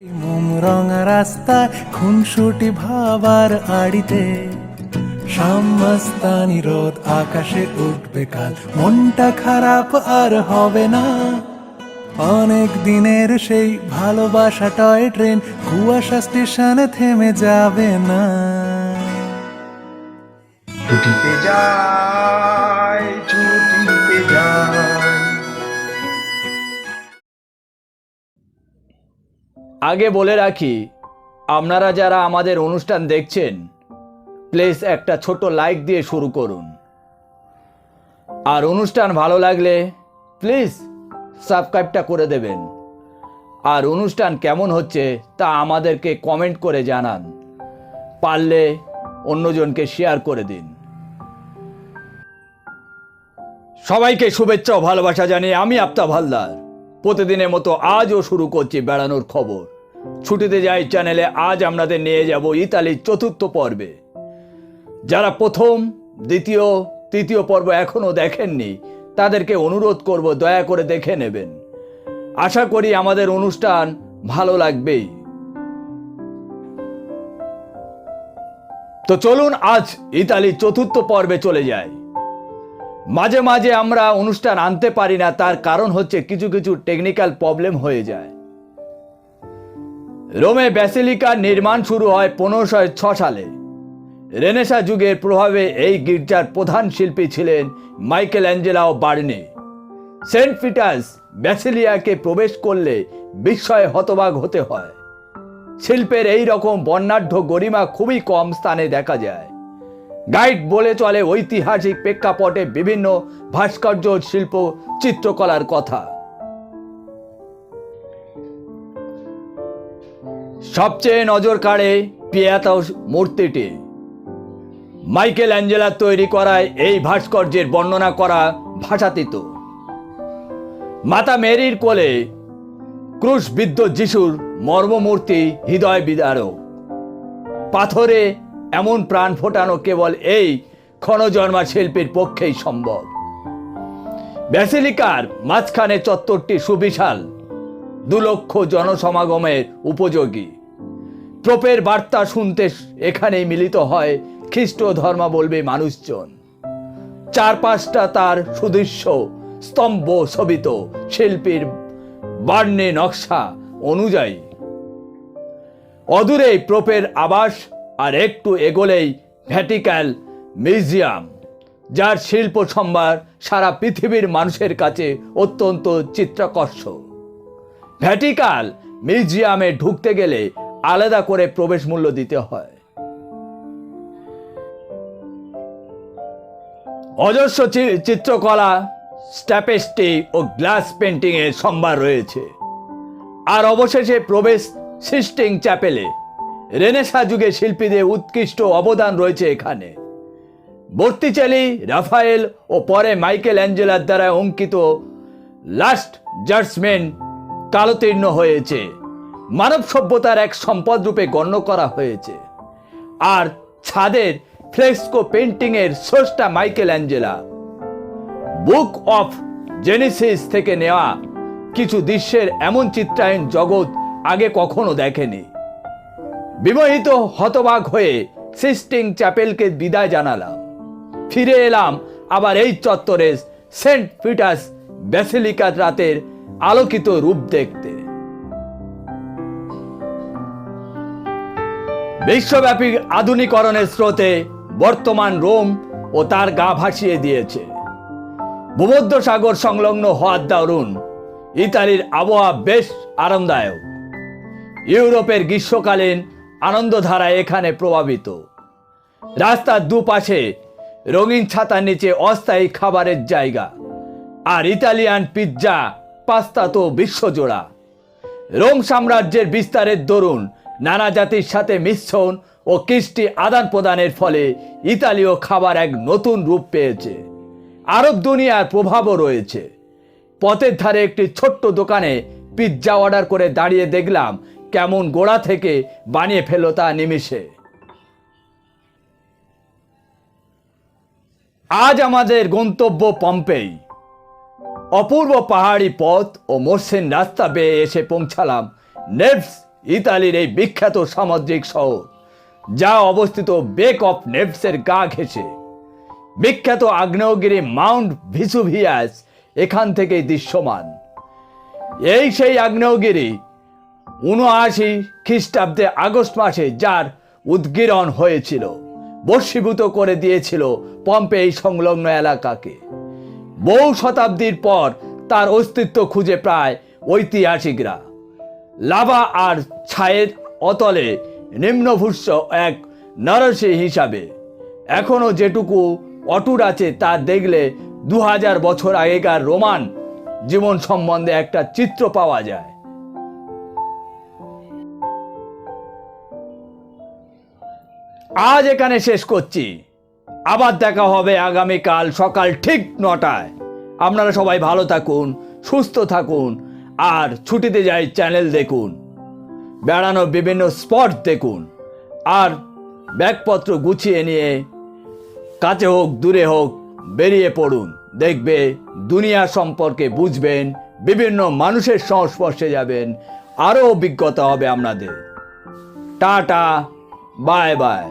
মোম রঙা রাস্তায় খুনসুটি ভাবার আড়িতে সাম্মাস্তানি রোদ আকাশে উঠবে কাল, মনটা খারাপ আর হবে না। অনেক দিনের সেই ভালোবাসা টয় ট্রেন কুয়াশা স্টেশনে থেমে যাবে না। ছুটিতে যায়, ছুটিতে যায়। আগে বলে রাখি, আপনারা যারা আমাদের অনুষ্ঠান দেখছেন, প্লিজ একটা ছোট লাইক দিয়ে শুরু করুন। আর অনুষ্ঠান ভালো লাগলে প্লিজ সাবস্ক্রাইবটা করে দেবেন। আর অনুষ্ঠান কেমন হচ্ছে তা আমাদেরকে কমেন্ট করে জানান। পারলে অন্যজনকে শেয়ার করে দিন। সবাইকে শুভেচ্ছা ও ভালোবাসা জানিয়ে আমি আফতাব হালদার প্রতিদিনের মতো আজও শুরু করছি বেড়ানোর খবর। ছুটিতে যাই চ্যানেলে আজ আপনাদের নিয়ে যাব ইতালির চতুর্থ পর্বে। যারা প্রথম, দ্বিতীয়, তৃতীয় পর্ব এখনো দেখেননি তাদেরকে অনুরোধ করব দয়া করে দেখে নেবেন। আশা করি আমাদের অনুষ্ঠান ভালো লাগবেই। তো চলুন আজ ইতালির চতুর্থ পর্বে চলে যাই। মাঝে মাঝে আমরা অনুষ্ঠান আনতে পারি না, তার কারণ হচ্ছে কিছু কিছু টেকনিক্যাল প্রবলেম হয়ে যায়। রোমে ব্যাসিলিকার নির্মাণ শুরু হয় 1506 সালে। রেনেসাঁ যুগের প্রভাবে এই গির্জার প্রধান শিল্পী ছিলেন Michael Angelo Bernini. Saint Peter's ব্যাসিলিকাকে প্রবেশ করলে বিস্ময়ে হতবাক হতে হয়। শিল্পের এই রকম বর্ণাঢ্য গরিমা খুবই কম স্থানে দেখা যায়। গাইড বলে চলে ঐতিহাসিক প্রেক্ষাপটে বিভিন্ন ভাস্কর্য শিল্প চিত্রকলার কথা। সবচেয়ে নজর কাড়ে পিয়াতা মূর্তিটি। মাইকেল অ্যাঞ্জেলো তৈরি করায় এই ভাস্কর্যের বর্ণনা করা ভাষাতীত। মাতা মেরির কোলে ক্রুশবিদ্ধ যিশুর মর্মমূর্তি হৃদয় বিদারক। পাথরে এমন প্রাণ ফোটানো কেবল এই ক্ষণজন্মা শিল্পীর পক্ষেই সম্ভব। ব্যাসিলিকার মাঝখানে চত্বরটি সুবিশাল, 2 লক্ষ জনসমাগমের উপযোগী। পোপের বার্তা শুনতে এখানেই মিলিত হয় খ্রিস্ট ধর্মাবলম্বী মানুষজন। চারপাশটা তার সুদৃশ্য স্তম্ভ শোভিত শিল্পীর বার্নি নকশা অনুযায়ী। অদূরেই পোপের আবাস, আর একটু এগোলেই ভ্যাটিকান মিউজিয়াম, যার শিল্প সম্ভার সারা পৃথিবীর মানুষের কাছে অত্যন্ত চিত্তাকর্ষক। ভ্যাটিকান মিউজিয়ামে ঢুকতে গেলে আলাদা করে প্রবেশ মূল্য দিতে হয়। অজস্র চিত্রকলা, স্ট্যাপেস্ট্রি ও গ্লাস পেন্টিং এর সম্ভার রয়েছে। আর অবশেষে প্রবেশ সিস্টিন চ্যাপেলে। রেনেসাঁ যুগে শিল্পীদের উৎকৃষ্ট অবদান রয়েছে এখানে। বর্তিচেলি, রাফায়েল ও পরে মাইকেল অ্যাঞ্জেলোর দ্বারা অঙ্কিত লাস্ট জাজমেন্ট কালোতীর্ণ হয়েছে, মানব সভ্যতার এক সম্পদ রূপে গণ্য করা হয়েছে। আর ছাদের ফ্রেস্কো পেন্টিং এর স্রষ্টা Michael Angelo. Book of Genesis থেকে নেওয়া কিছু দৃশ্যের এমন চিত্রায়ন জগৎ আগে কখনো দেখেনি। বিমোহিত হতবাক হয়ে সিস্টিন চ্যাপেলকে বিদায় জানালাম। ফিরে এলাম আবার এই চত্বরে সেন্ট পিটার্স ব্যাসিলিকার রাতের আলোকিত রূপ দেখতে। বিশ্বব্যাপী আধুনিকরণের স্রোতে বর্তমান রোম ও তার গা ভাসিয়ে দিয়েছে। ভূমধ্যসাগর সংলগ্ন হওয়ার দারুণ ইতালির আবহাওয়া বেশ আরামদায়ক। ইউরোপের গ্রীষ্মকালীন আনন্দধারা এখানে প্রভাবিত। রাস্তার দুপাশে রঙিন ছাতার নিচে অস্থায়ী খাবারের জায়গা, আর ইতালিয়ান পিৎজা, পাস্তা তো বিশ্বজোড়া। রোম সাম্রাজ্যের বিস্তারের দরুন নানা জাতির সাথে মিশ্রণ ও কৃষ্টি আদান প্রদানের ফলে ইতালীয় খাবার এক নতুন রূপ পেয়েছে। আরব দুনিয়ার প্রভাবও রয়েছে। পথের ধারে একটি ছোট্ট দোকানে পিৎজা অর্ডার করে দাঁড়িয়ে দেখলাম কেমন গোড়া থেকে বানিয়ে ফেলো তা নিমিষে। আজ আমাদের গন্তব্য পম্পেই। অপূর্ব পাহাড়ি পথ ও মসৃণ রাস্তা বেয়ে এসে পৌঁছালাম নেভস ইতালির এই বিখ্যাত সামুদ্রিক শহর, যা অবস্থিত বেক অফ নেভসের গা ঘেঁষে। বিখ্যাত আগ্নেয়গিরি মাউন্ট ভিসুভিয়াস এখান থেকেই দৃশ্যমান। এই সেই আগ্নেয়গিরি ৭৯ খ্রিস্টাব্দে আগস্ট মাসে যার উদ্গীরণ হয়েছিল, বশীভূত করে দিয়েছিল পম্পেই সংলগ্ন এলাকাকে। বহু শতাব্দীর পর তার অস্তিত্ব খুঁজে পায় ঐতিহাসিকরা। লাভা আর ছায়ের অতলে নিম্নভূস্য এক নরসী হিসাবে এখনো যেটুকু অটুট আছে তা দেখলে ২০০০ বছর আগেকার রোমান জীবন সম্বন্ধে একটা চিত্র পাওয়া যায়। আজ এখানে শেষ করছি, আবার দেখা হবে আগামীকাল সকাল ঠিক ৯টায়। আপনারা সবাই ভালো থাকুন, সুস্থ থাকুন, আর ছুটিতে যাই চ্যানেল দেখুন, বেড়ানোর বিভিন্ন স্পট দেখুন, আর ব্যাগপত্র গুছিয়ে নিয়ে কাছে হোক দূরে হোক বেরিয়ে পড়ুন। দেখবে দুনিয়া সম্পর্কে বুঝবেন, বিভিন্ন মানুষের সংস্পর্শে যাবেন, আরও অভিজ্ঞতা হবে আপনাদের। Tata, bye bye.